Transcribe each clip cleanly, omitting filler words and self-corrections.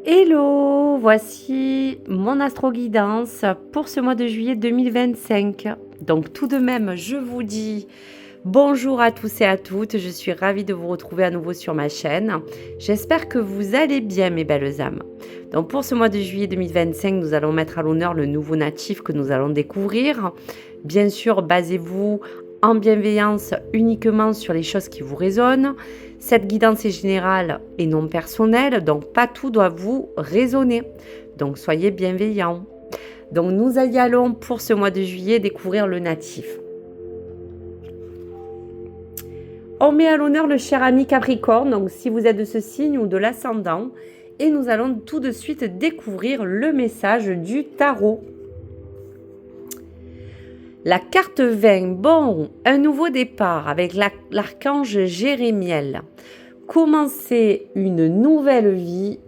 Hello, voici mon astro-guidance pour ce mois de juillet 2025. Donc tout de même, je vous dis bonjour à tous et à toutes. Je suis ravie de vous retrouver à nouveau sur ma chaîne. J'espère que vous allez bien, mes belles âmes. Donc pour ce mois de juillet 2025, nous allons mettre à l'honneur le nouveau natif que nous allons découvrir. Bien sûr, basez-vous en bienveillance uniquement sur les choses qui vous résonnent. Cette guidance est générale et non personnelle, donc pas tout doit vous résonner. Donc soyez bienveillants. Donc nous y allons pour ce mois de juillet découvrir le natif. On met à l'honneur le cher ami Capricorne, donc si vous êtes de ce signe ou de l'ascendant, et nous allons tout de suite découvrir le message du tarot. La carte 20, bon, un nouveau départ avec l'archange Jérémiel. Commencez une nouvelle vie,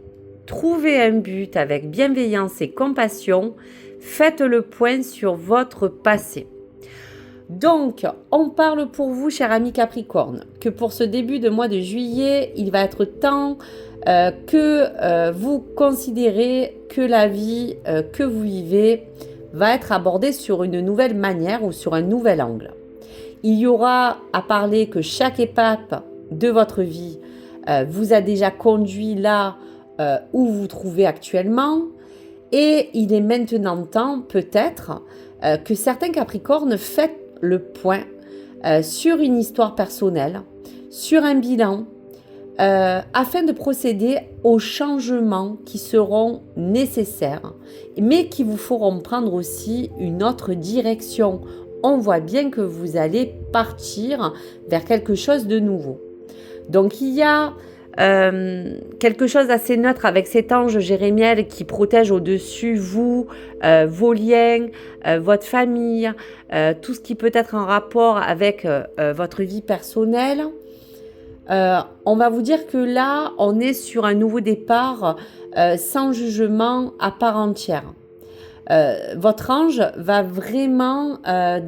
trouvez un but avec bienveillance et compassion, faites le point sur votre passé. Donc, on parle pour vous, cher ami Capricorne, que pour ce début de mois de juillet, il va être temps que vous considérez que la vie que vous vivez va être abordée sur une nouvelle manière ou sur un nouvel angle. Il y aura à parler que chaque étape de votre vie vous a déjà conduit là où vous vous trouvez actuellement, et il est maintenant temps peut-être que certains Capricornes fassent le point sur une histoire personnelle, sur un bilan, afin de procéder aux changements qui seront nécessaires, mais qui vous feront prendre aussi une autre direction. On voit bien que vous allez partir vers quelque chose de nouveau. Donc il y a quelque chose d'assez neutre avec cet ange Jérémiel qui protège au-dessus vous, vos liens, votre famille, tout ce qui peut être en rapport avec votre vie personnelle. On va vous dire que là, on est sur un nouveau départ sans jugement à part entière. Votre ange va vraiment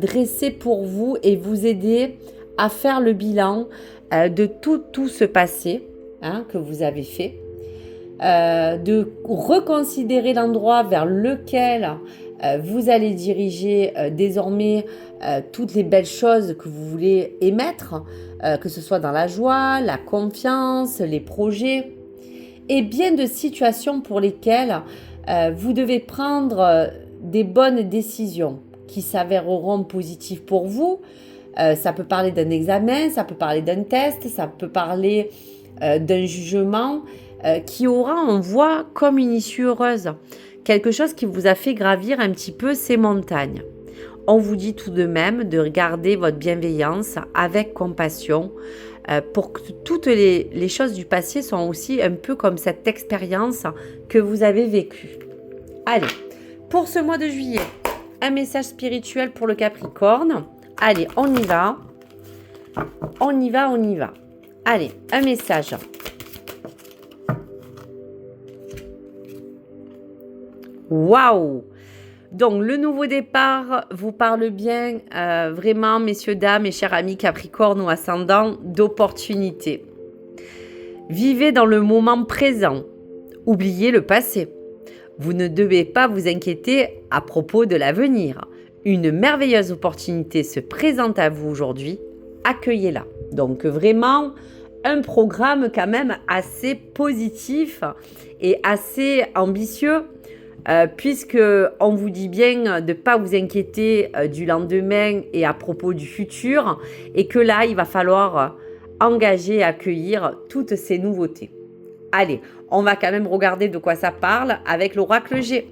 dresser pour vous et vous aider à faire le bilan de tout ce passé que vous avez fait, de reconsidérer l'endroit vers lequel vous allez diriger désormais toutes les belles choses que vous voulez émettre, que ce soit dans la joie, la confiance, les projets, et bien de situations pour lesquelles vous devez prendre des bonnes décisions qui s'avéreront positives pour vous. Ça peut parler d'un examen, ça peut parler d'un test, ça peut parler d'un jugement qui aura, on voit, comme une issue heureuse. Quelque chose qui vous a fait gravir un petit peu ces montagnes. On vous dit tout de même de regarder votre bienveillance avec compassion pour que toutes les choses du passé soient aussi un peu comme cette expérience que vous avez vécue. Allez, pour ce mois de juillet, un message spirituel pour le Capricorne. Allez, on y va. On y va, on y va. Allez, un message. Waouh! Donc, le nouveau départ vous parle bien, vraiment, messieurs, dames et chers amis Capricorne ou ascendant, d'opportunités. Vivez dans le moment présent. Oubliez le passé. Vous ne devez pas vous inquiéter à propos de l'avenir. Une merveilleuse opportunité se présente à vous aujourd'hui. Accueillez-la. Donc, vraiment, un programme quand même assez positif et assez ambitieux. Puisque on vous dit bien de ne pas vous inquiéter du lendemain et à propos du futur, et que là, il va falloir engager et accueillir toutes ces nouveautés. Allez, on va quand même regarder de quoi ça parle avec l'oracle G.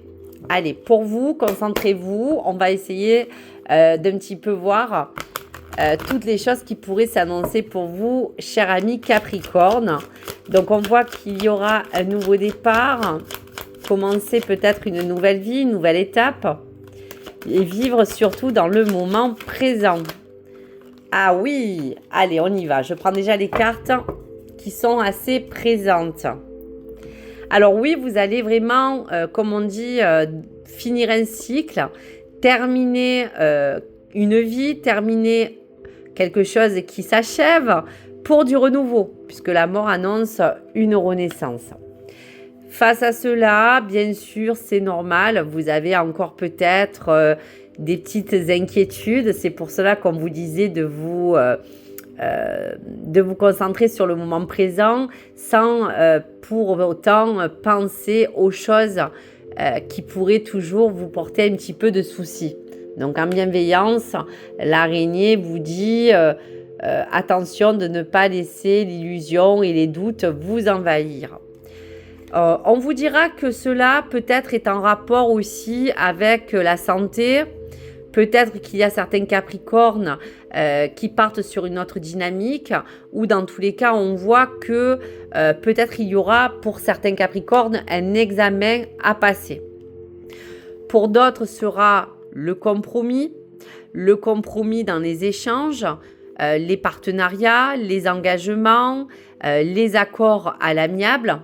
Allez, pour vous, concentrez-vous, on va essayer d'un petit peu voir toutes les choses qui pourraient s'annoncer pour vous, cher ami Capricorne. Donc, on voit qu'il y aura un nouveau départ. Commencer peut-être une nouvelle vie, une nouvelle étape, et vivre surtout dans le moment présent. Ah oui, allez, on y va. Je prends déjà les cartes qui sont assez présentes. Alors oui, vous allez vraiment, comme on dit, finir un cycle, terminer une vie, terminer quelque chose qui s'achève pour du renouveau, puisque la mort annonce une renaissance. Face à cela, bien sûr, c'est normal. Vous avez encore peut-être des petites inquiétudes. C'est pour cela qu'on vous disait de vous concentrer sur le moment présent sans pour autant penser aux choses qui pourraient toujours vous porter un petit peu de soucis. Donc en bienveillance, l'araignée vous dit attention de ne pas laisser l'illusion et les doutes vous envahir. On vous dira que cela peut-être est en rapport aussi avec la santé. Peut-être qu'il y a certains Capricornes qui partent sur une autre dynamique, ou dans tous les cas, on voit que peut-être il y aura pour certains Capricornes un examen à passer. Pour d'autres, sera le compromis dans les échanges, les partenariats, les engagements, les accords à l'amiable.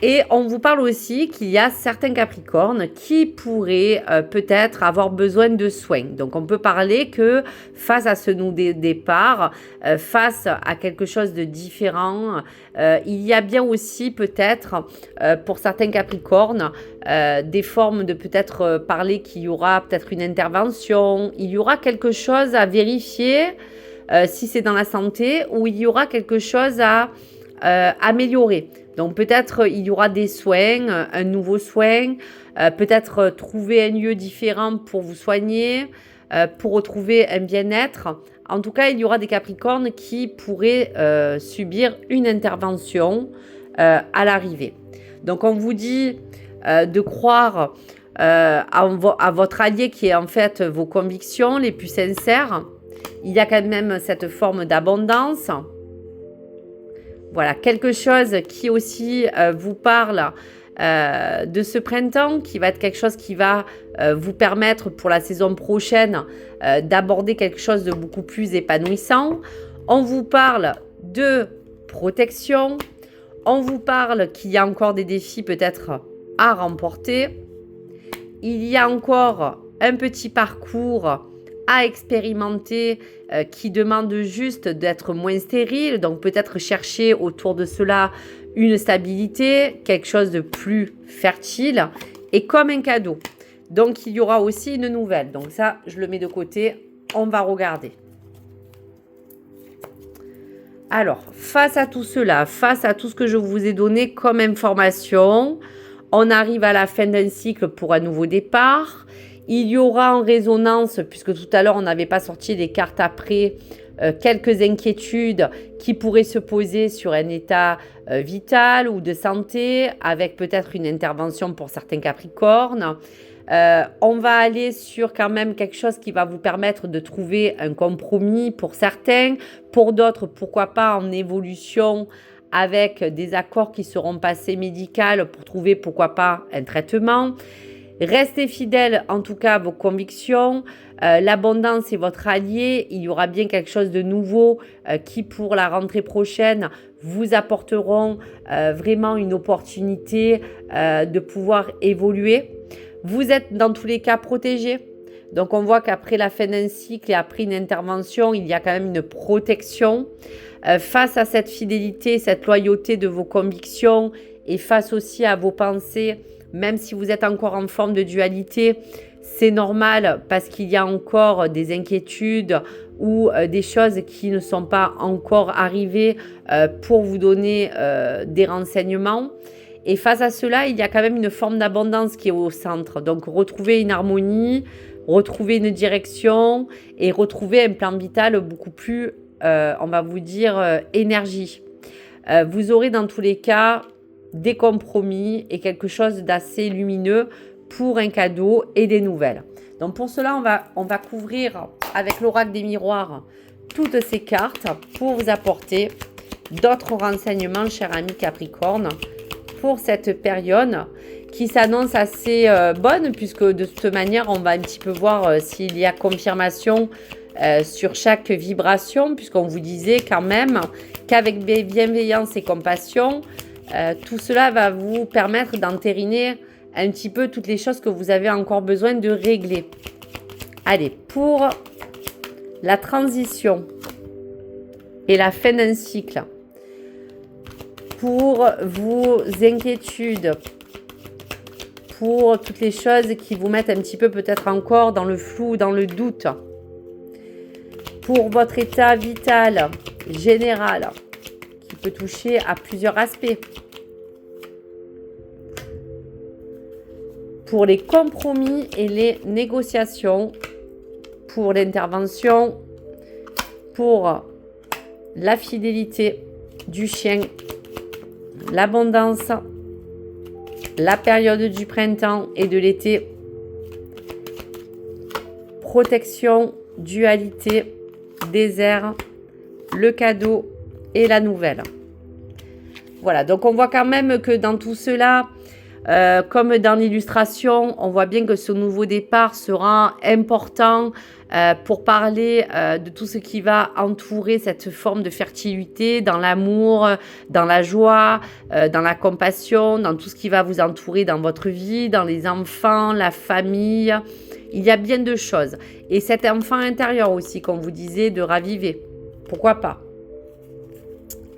Et on vous parle aussi qu'il y a certains Capricornes qui pourraient peut-être avoir besoin de soins. Donc on peut parler que face à ce départ, face à quelque chose de différent, il y a bien aussi peut-être pour certains Capricornes des formes de peut-être parler qu'il y aura peut-être une intervention, il y aura quelque chose à vérifier si c'est dans la santé, ou il y aura quelque chose à améliorer. Donc peut-être il y aura des soins, un nouveau soin, peut-être trouver un lieu différent pour vous soigner, pour retrouver un bien-être. En tout cas, il y aura des Capricornes qui pourraient subir une intervention à l'arrivée. Donc on vous dit de croire à votre allié qui est en fait vos convictions les plus sincères. Il y a quand même cette forme d'abondance. Voilà, quelque chose qui aussi vous parle de ce printemps, qui va être quelque chose qui va vous permettre pour la saison prochaine d'aborder quelque chose de beaucoup plus épanouissant. On vous parle de protection, on vous parle qu'il y a encore des défis peut-être à remporter. Il y a encore un petit parcours à expérimenter qui demande juste d'être moins stérile. Donc peut-être chercher autour de cela une stabilité, quelque chose de plus fertile et comme un cadeau. Donc il y aura aussi une nouvelle. Donc ça, je le mets de côté. On va regarder. Alors, face à tout cela, face à tout ce que je vous ai donné comme information, on arrive à la fin d'un cycle pour un nouveau départ. Il y aura en résonance, puisque tout à l'heure on n'avait pas sorti les cartes après, quelques inquiétudes qui pourraient se poser sur un état vital ou de santé, avec peut-être une intervention pour certains Capricornes. On va aller sur quand même quelque chose qui va vous permettre de trouver un compromis pour certains, pour d'autres, pourquoi pas en évolution avec des accords qui seront passés médicaux pour trouver pourquoi pas un traitement. Restez fidèles en tout cas à vos convictions. L'abondance est votre allié. Il y aura bien quelque chose de nouveau qui pour la rentrée prochaine vous apporteront vraiment une opportunité de pouvoir évoluer. Vous êtes dans tous les cas protégés. Donc on voit qu'après la fin d'un cycle et après une intervention, il y a quand même une protection. Face à cette fidélité, cette loyauté de vos convictions et face aussi à vos pensées, même si vous êtes encore en forme de dualité, c'est normal parce qu'il y a encore des inquiétudes ou des choses qui ne sont pas encore arrivées pour vous donner des renseignements. Et face à cela, il y a quand même une forme d'abondance qui est au centre. Donc, retrouver une harmonie, retrouver une direction et retrouver un plan vital beaucoup plus, on va vous dire, énergie. Vous aurez dans tous les cas des compromis et quelque chose d'assez lumineux pour un cadeau et des nouvelles. Donc pour cela, on va couvrir avec l'oracle des miroirs toutes ces cartes pour vous apporter d'autres renseignements, chers amis Capricorne, pour cette période qui s'annonce assez bonne, puisque de toute manière, on va un petit peu voir s'il y a confirmation sur chaque vibration, puisqu'on vous disait quand même qu'avec bienveillance et compassion, tout cela va vous permettre d'entériner un petit peu toutes les choses que vous avez encore besoin de régler. Allez, pour la transition et la fin d'un cycle, pour vos inquiétudes, pour toutes les choses qui vous mettent un petit peu peut-être encore dans le flou, dans le doute, pour votre état vital général qui peut toucher à plusieurs aspects, pour les compromis et les négociations, pour l'intervention, pour la fidélité du chien, l'abondance, la période du printemps et de l'été, protection, dualité, désert, le cadeau et la nouvelle. Voilà, donc on voit quand même que dans tout cela, comme dans l'illustration, on voit bien que ce nouveau départ sera important pour parler de tout ce qui va entourer cette forme de fertilité dans l'amour, dans la joie, dans la compassion, dans tout ce qui va vous entourer dans votre vie, dans les enfants, la famille. Il y a bien de choses. Et cet enfant intérieur aussi, comme vous disiez, de raviver. Pourquoi pas?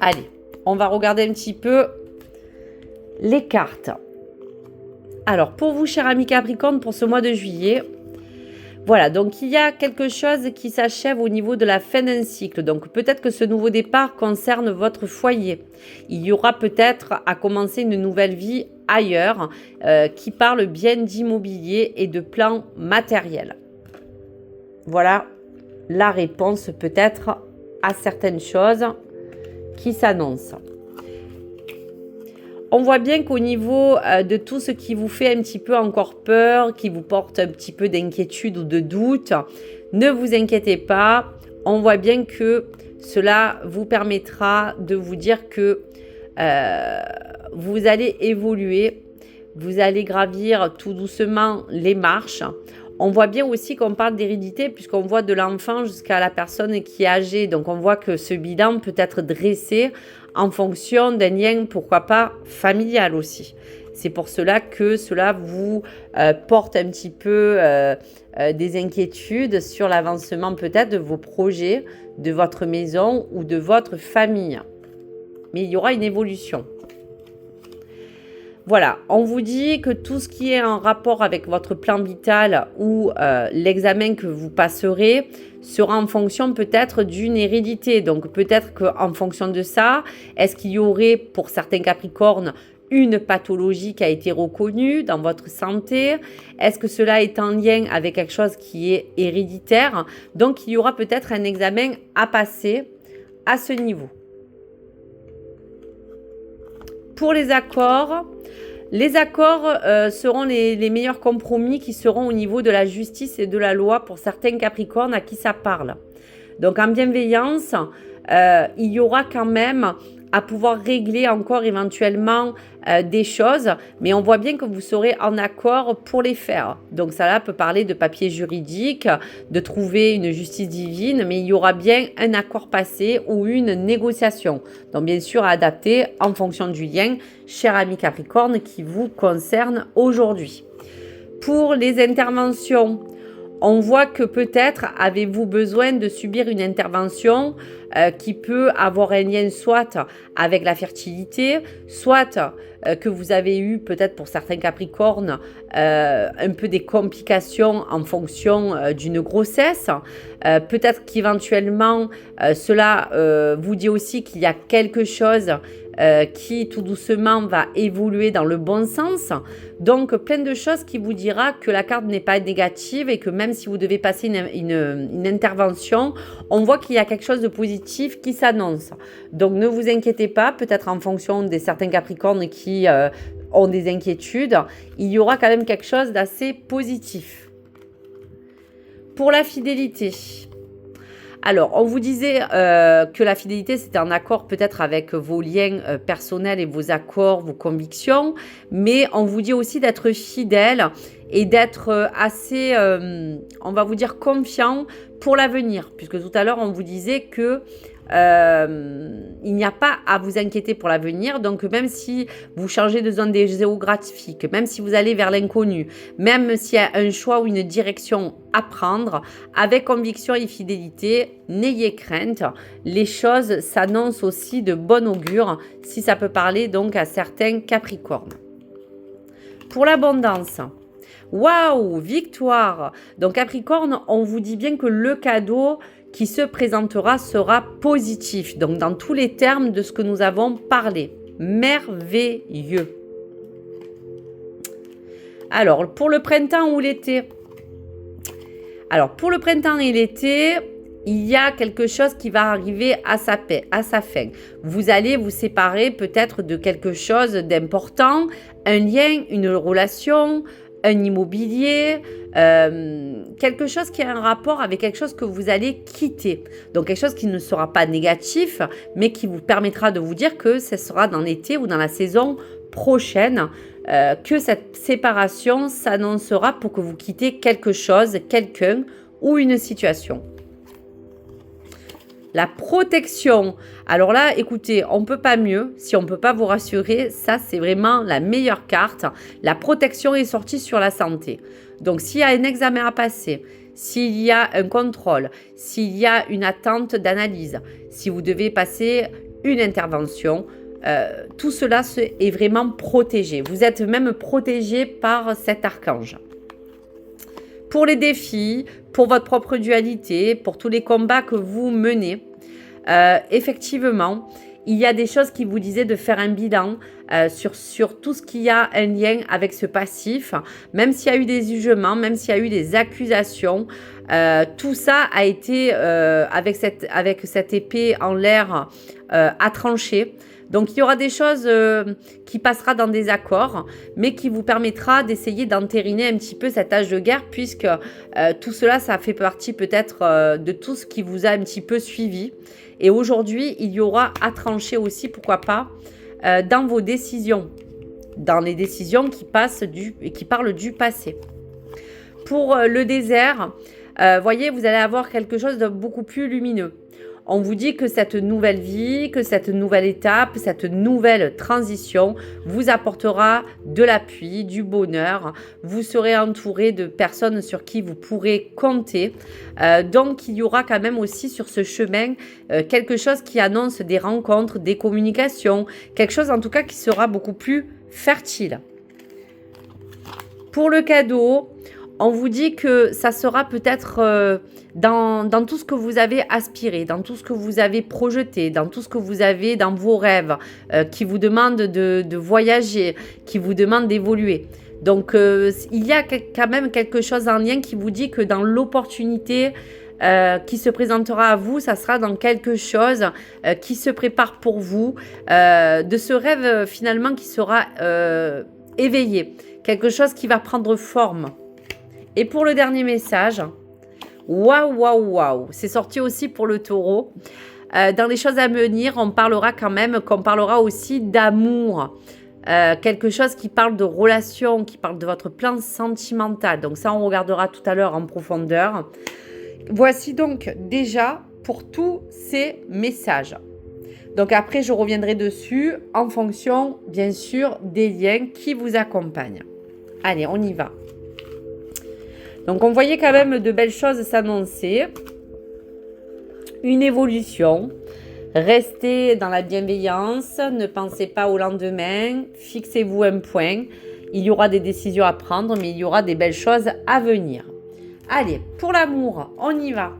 Allez, on va regarder un petit peu les cartes. Alors, pour vous, chers amis Capricorne, pour ce mois de juillet, voilà, donc il y a quelque chose qui s'achève au niveau de la fin d'un cycle. Donc, peut-être que ce nouveau départ concerne votre foyer. Il y aura peut-être à commencer une nouvelle vie ailleurs qui parle bien d'immobilier et de plans matériels. Voilà la réponse peut-être à certaines choses qui s'annoncent. On voit bien qu'au niveau de tout ce qui vous fait un petit peu encore peur, qui vous porte un petit peu d'inquiétude ou de doute, ne vous inquiétez pas. On voit bien que cela vous permettra de vous dire que vous allez évoluer, vous allez gravir tout doucement les marches. On voit bien aussi qu'on parle d'hérédité puisqu'on voit de l'enfant jusqu'à la personne qui est âgée. Donc on voit que ce bilan peut être dressé en fonction d'un lien, pourquoi pas, familial aussi. C'est pour cela que cela vous porte un petit peu des inquiétudes sur l'avancement peut-être de vos projets, de votre maison ou de votre famille. Mais il y aura une évolution. Voilà, on vous dit que tout ce qui est en rapport avec votre plan vital ou l'examen que vous passerez sera en fonction peut-être d'une hérédité. Donc peut-être qu'en fonction de ça, est-ce qu'il y aurait pour certains Capricornes une pathologie qui a été reconnue dans votre santé? Est-ce que cela est en lien avec quelque chose qui est héréditaire? Donc il y aura peut-être un examen à passer à ce niveau. Pour les accords seront les meilleurs compromis qui seront au niveau de la justice et de la loi pour certains Capricornes à qui ça parle. Donc en bienveillance, il y aura quand même à pouvoir régler encore éventuellement des choses, mais on voit bien que vous serez en accord pour les faire. Donc ça là peut parler de papier juridique, de trouver une justice divine, mais il y aura bien un accord passé ou une négociation. Donc bien sûr à adapter en fonction du lien, cher ami Capricorne, qui vous concerne aujourd'hui. Pour les interventions, on voit que peut-être avez-vous besoin de subir une intervention qui peut avoir un lien soit avec la fertilité, soit que vous avez eu peut-être pour certains Capricornes un peu des complications en fonction d'une grossesse. Peut-être qu'éventuellement cela vous dit aussi qu'il y a quelque chose qui tout doucement va évoluer dans le bon sens. Donc plein de choses qui vous dira que la carte n'est pas négative et que même si vous devez passer une intervention, on voit qu'il y a quelque chose de positif qui s'annonce. Donc ne vous inquiétez pas, peut-être en fonction des certains Capricornes qui ont des inquiétudes, il y aura quand même quelque chose d'assez positif. Pour la fidélité. Alors, on vous disait que la fidélité, c'était un accord peut-être avec vos liens personnels et vos accords, vos convictions, mais on vous dit aussi d'être fidèle et d'être assez, on va vous dire, confiant pour l'avenir, puisque tout à l'heure, on vous disait que il n'y a pas à vous inquiéter pour l'avenir. Donc, même si vous changez de zone géographique, même si vous allez vers l'inconnu, même s'il y a un choix ou une direction à prendre, avec conviction et fidélité, n'ayez crainte. Les choses s'annoncent aussi de bon augure, si ça peut parler donc à certains Capricornes. Pour l'abondance, waouh, victoire! Donc Capricorne, on vous dit bien que le cadeau qui se présentera sera positif. Donc dans tous les termes de ce que nous avons parlé. Merveilleux. Alors, pour le printemps ou l'été? Alors, pour le printemps et l'été, il y a quelque chose qui va arriver à sa fin. Vous allez vous séparer peut-être de quelque chose d'important, un lien, une relation, un immobilier, quelque chose qui a un rapport avec quelque chose que vous allez quitter. Donc quelque chose qui ne sera pas négatif, mais qui vous permettra de vous dire que ce sera dans l'été ou dans la saison prochaine que cette séparation s'annoncera pour que vous quittez quelque chose, quelqu'un ou une situation. La protection. Alors là, écoutez, on ne peut pas mieux. Si on ne peut pas vous rassurer, ça, c'est vraiment la meilleure carte. La protection est sortie sur la santé. Donc, s'il y a un examen à passer, s'il y a un contrôle, s'il y a une attente d'analyse, si vous devez passer une intervention, tout cela est vraiment protégé. Vous êtes même protégé par cet archange. Pour les défis, pour votre propre dualité, pour tous les combats que vous menez, effectivement, il y a des choses qui vous disaient de faire un bilan sur tout ce qui a un lien avec ce passif, même s'il y a eu des jugements, même s'il y a eu des accusations, tout ça a été avec cette épée en l'air à trancher. Donc, il y aura des choses qui passera dans des accords, mais qui vous permettra d'essayer d'entériner un petit peu cet âge de guerre, puisque tout cela, ça fait partie peut-être de tout ce qui vous a un petit peu suivi. Et aujourd'hui, il y aura à trancher aussi, pourquoi pas, dans vos décisions, dans les décisions qui parlent du passé. Pour le désert, voyez, vous allez avoir quelque chose de beaucoup plus lumineux. On vous dit que cette nouvelle vie, que cette nouvelle étape, cette nouvelle transition vous apportera de l'appui, du bonheur. Vous serez entouré de personnes sur qui vous pourrez compter. Donc, il y aura quand même aussi sur ce chemin quelque chose qui annonce des rencontres, des communications, quelque chose en tout cas qui sera beaucoup plus fertile. Pour le cadeau, on vous dit que ça sera peut-être dans tout ce que vous avez aspiré, dans tout ce que vous avez projeté, dans tout ce que vous avez dans vos rêves, qui vous demandent de voyager, qui vous demandent d'évoluer. Donc, il y a quand même quelque chose en lien qui vous dit que dans l'opportunité qui se présentera à vous, ça sera dans quelque chose qui se prépare pour vous, de ce rêve finalement qui sera éveillé, quelque chose qui va prendre forme. Et pour le dernier message, waouh, waouh, waouh, c'est sorti aussi pour le taureau. Dans les choses à venir, on parlera aussi d'amour. Quelque chose qui parle de relation, qui parle de votre plan sentimental. Donc ça, on regardera tout à l'heure en profondeur. Voici donc déjà pour tous ces messages. Donc après, je reviendrai dessus en fonction, bien sûr, des liens qui vous accompagnent. Allez, on y va. Donc, on voyait quand même de belles choses s'annoncer. Une évolution. Restez dans la bienveillance. Ne pensez pas au lendemain. Fixez-vous un point. Il y aura des décisions à prendre, mais il y aura des belles choses à venir. Allez, pour l'amour, on y va.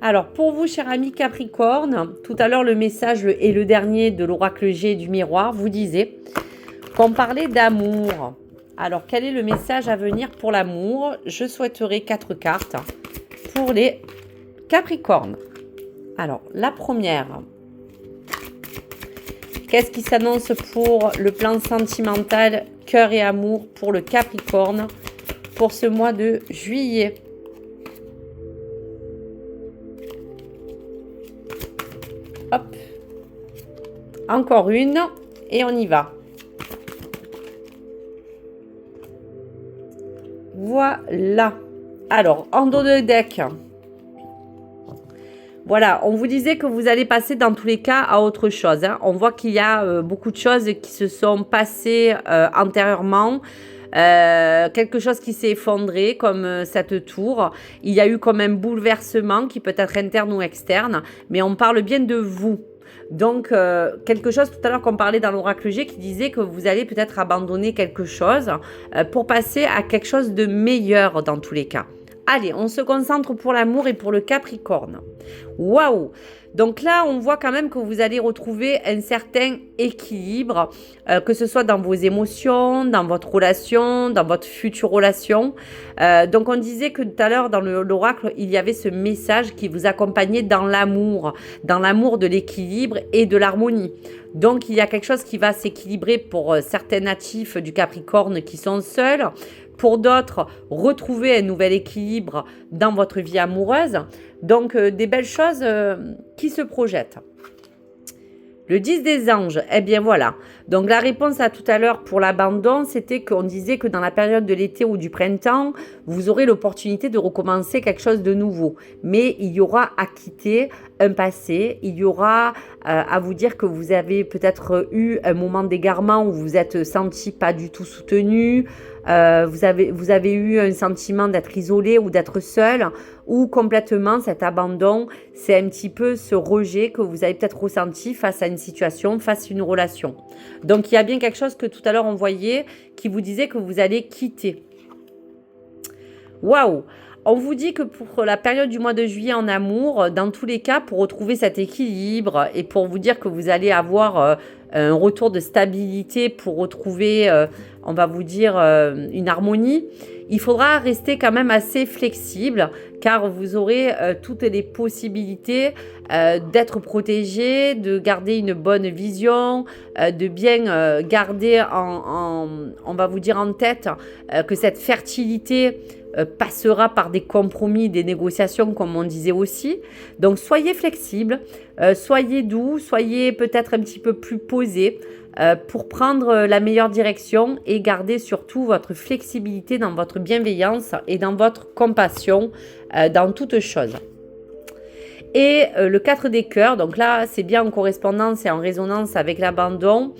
Alors, pour vous, cher ami Capricorne, tout à l'heure, le message et le dernier de l'oracle G et du miroir vous disait qu'on parlait d'amour. Alors, quel est le message à venir pour l'amour? Je souhaiterais 4 cartes pour les Capricornes. Alors, la première. Qu'est-ce qui s'annonce pour le plan sentimental, cœur et amour pour le Capricorne pour ce mois de juillet? Hop. Encore une et on y va. Voilà. Alors, en dos de deck, Voilà, on vous disait que vous allez passer dans tous les cas à autre chose, hein. On voit qu'il y a beaucoup de choses qui se sont passées antérieurement. Quelque chose qui s'est effondré comme cette tour. Il y a eu comme un bouleversement qui peut être interne ou externe, mais on parle bien de vous. Donc, quelque chose tout à l'heure qu'on parlait dans l'oracle G qui disait que vous allez peut-être abandonner quelque chose pour passer à quelque chose de meilleur dans tous les cas. Allez, on se concentre pour l'amour et pour le Capricorne. Waouh! Donc là, on voit quand même que vous allez retrouver un certain équilibre, que ce soit dans vos émotions, dans votre relation, dans votre future relation. Donc on disait que tout à l'heure, dans l'oracle, il y avait ce message qui vous accompagnait dans l'amour de l'équilibre et de l'harmonie. Donc il y a quelque chose qui va s'équilibrer pour certains natifs du Capricorne qui sont seuls. Pour d'autres, retrouver un nouvel équilibre dans votre vie amoureuse. Donc, des belles choses qui se projettent. Le 10 des anges, eh bien voilà. Donc, la réponse à tout à l'heure pour l'abandon, c'était qu'on disait que dans la période de l'été ou du printemps, vous aurez l'opportunité de recommencer quelque chose de nouveau. Mais il y aura à quitter un passé, il y aura à vous dire que vous avez peut-être eu un moment d'égarement où vous vous êtes senti pas du tout soutenu, vous avez eu un sentiment d'être isolé ou d'être seul, ou complètement cet abandon, c'est un petit peu ce rejet que vous avez peut-être ressenti face à une situation, face à une relation. Donc il y a bien quelque chose que tout à l'heure on voyait qui vous disait que vous allez quitter. Waouh! On vous dit que pour la période du mois de juillet en amour, dans tous les cas, pour retrouver cet équilibre et pour vous dire que vous allez avoir un retour de stabilité pour retrouver, on va vous dire, une harmonie, il faudra rester quand même assez flexible car vous aurez toutes les possibilités d'être protégé, de garder une bonne vision, de bien garder on va vous dire en tête que cette fertilité passera par des compromis, des négociations comme on disait aussi. Donc soyez flexible, soyez doux, soyez peut-être un petit peu plus posé pour prendre la meilleure direction et garder surtout votre flexibilité dans votre bienveillance et dans votre compassion dans toute chose. Et le 4 des cœurs, donc là c'est bien en correspondance et en résonance avec l'abandon.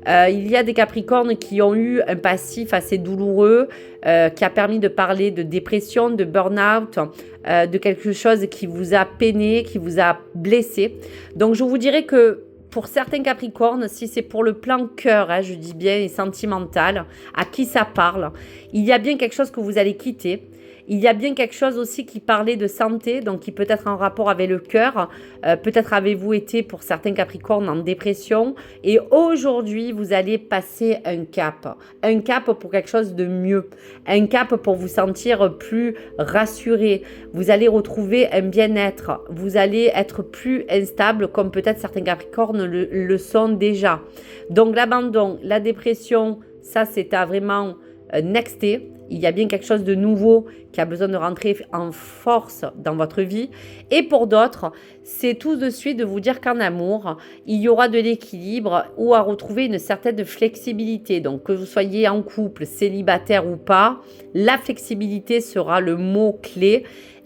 Il y a des Capricornes qui ont eu un passif assez douloureux qui a permis de parler de dépression, de burn-out, de quelque chose qui vous a peiné, qui vous a blessé. Donc je vous dirais que pour certains Capricornes, si c'est pour le plan cœur, je dis bien, et sentimental, à qui ça parle, il y a bien quelque chose que vous allez quitter. Il y a bien quelque chose aussi qui parlait de santé, donc qui peut être en rapport avec le cœur. Peut-être avez-vous été pour certains Capricornes en dépression. Et aujourd'hui, vous allez passer un cap. Un cap pour quelque chose de mieux. Un cap pour vous sentir plus rassuré. Vous allez retrouver un bien-être. Vous allez être plus instable comme peut-être certains Capricornes le sont déjà. Donc l'abandon, la dépression, ça c'est à vraiment nexter. Il y a bien quelque chose de nouveau qui a besoin de rentrer en force dans votre vie. Et pour d'autres, c'est tout de suite de vous dire qu'en amour, il y aura de l'équilibre ou à retrouver une certaine flexibilité. Donc que vous soyez en couple, célibataire ou pas, la flexibilité sera le mot-clé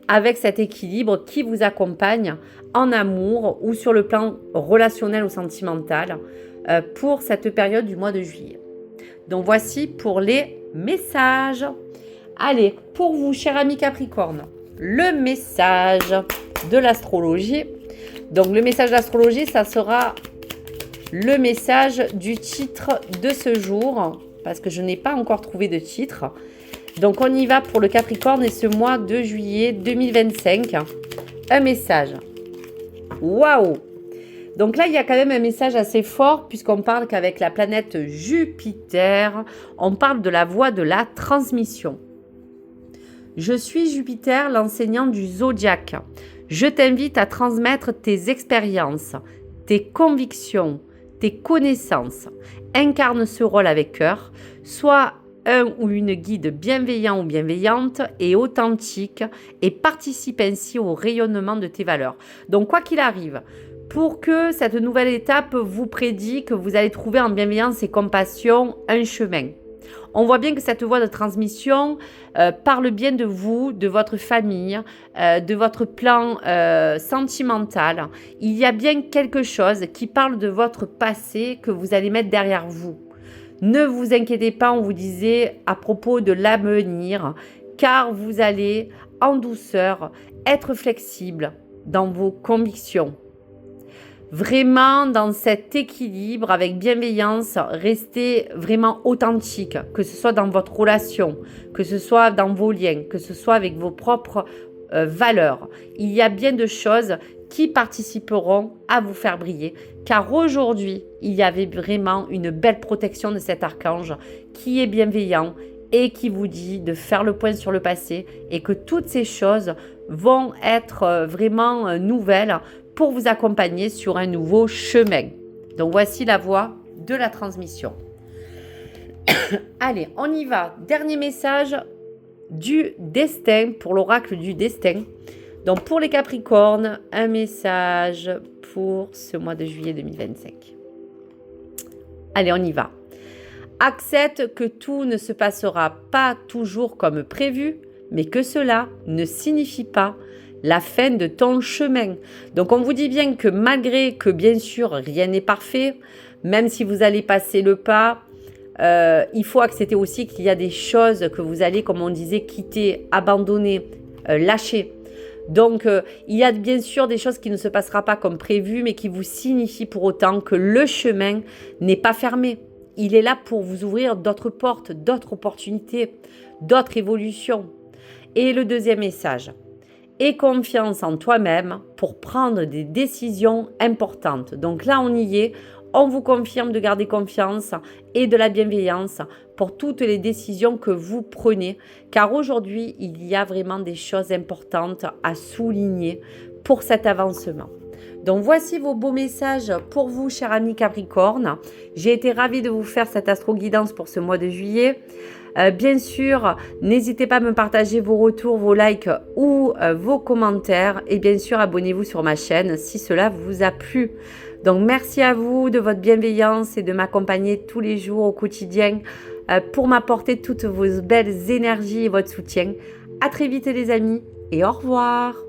avec cet équilibre qui vous accompagne en amour ou sur le plan relationnel ou sentimental pour cette période du mois de juillet. Donc voici pour les messages. Allez, pour vous, cher ami Capricorne, le message de l'astrologie. Donc le message d'astrologie, ça sera le message du titre de ce jour, parce que je n'ai pas encore trouvé de titre. Donc on y va pour le Capricorne et ce mois de juillet 2025. Un message. Waouh! Donc là, il y a quand même un message assez fort puisqu'on parle qu'avec la planète Jupiter, on parle de la voie de la transmission. Je suis Jupiter, l'enseignant du zodiaque. Je t'invite à transmettre tes expériences, tes convictions, tes connaissances. Incarne ce rôle avec cœur. Sois un ou une guide bienveillant ou bienveillante et authentique et participe ainsi au rayonnement de tes valeurs. Donc quoi qu'il arrive, pour que cette nouvelle étape vous prédit que vous allez trouver en bienveillance et compassion un chemin. On voit bien que cette voie de transmission parle bien de vous, de votre famille, de votre plan sentimental. Il y a bien quelque chose qui parle de votre passé que vous allez mettre derrière vous. Ne vous inquiétez pas, on vous disait à propos de l'avenir, car vous allez en douceur être flexible dans vos convictions. Vraiment dans cet équilibre avec bienveillance, restez vraiment authentique, que ce soit dans votre relation, que ce soit dans vos liens, que ce soit avec vos propres valeurs. Il y a bien de choses qui participeront à vous faire briller, car aujourd'hui, il y avait vraiment une belle protection de cet archange qui est bienveillant et qui vous dit de faire le point sur le passé et que toutes ces choses vont être vraiment nouvelles pour vous accompagner sur un nouveau chemin. Donc voici la voie de la transmission. Allez, on y va. Dernier message du destin pour l'oracle du destin. Donc pour les Capricornes, un message pour ce mois de juillet 2025. Allez, on y va. Accepte que tout ne se passera pas toujours comme prévu, mais que cela ne signifie pas la fin de ton chemin. Donc on vous dit bien que malgré que bien sûr rien n'est parfait, même si vous allez passer le pas, il faut accepter aussi qu'il y a des choses que vous allez, comme on disait, quitter, abandonner, lâcher. Donc il y a bien sûr des choses qui ne se passeront pas comme prévu, mais qui vous signifient pour autant que le chemin n'est pas fermé. Il est là pour vous ouvrir d'autres portes, d'autres opportunités, d'autres évolutions. Et le deuxième message, aie confiance en toi-même pour prendre des décisions importantes. Donc là, on y est. On vous confirme de garder confiance et de la bienveillance pour toutes les décisions que vous prenez. Car aujourd'hui, il y a vraiment des choses importantes à souligner pour cet avancement. Donc voici vos beaux messages pour vous, chers amis Capricorne. J'ai été ravie de vous faire cette astro-guidance pour ce mois de juillet. Bien sûr, n'hésitez pas à me partager vos retours, vos likes ou vos commentaires. Et bien sûr, abonnez-vous sur ma chaîne si cela vous a plu. Donc merci à vous de votre bienveillance et de m'accompagner tous les jours au quotidien pour m'apporter toutes vos belles énergies et votre soutien. À très vite les amis et au revoir.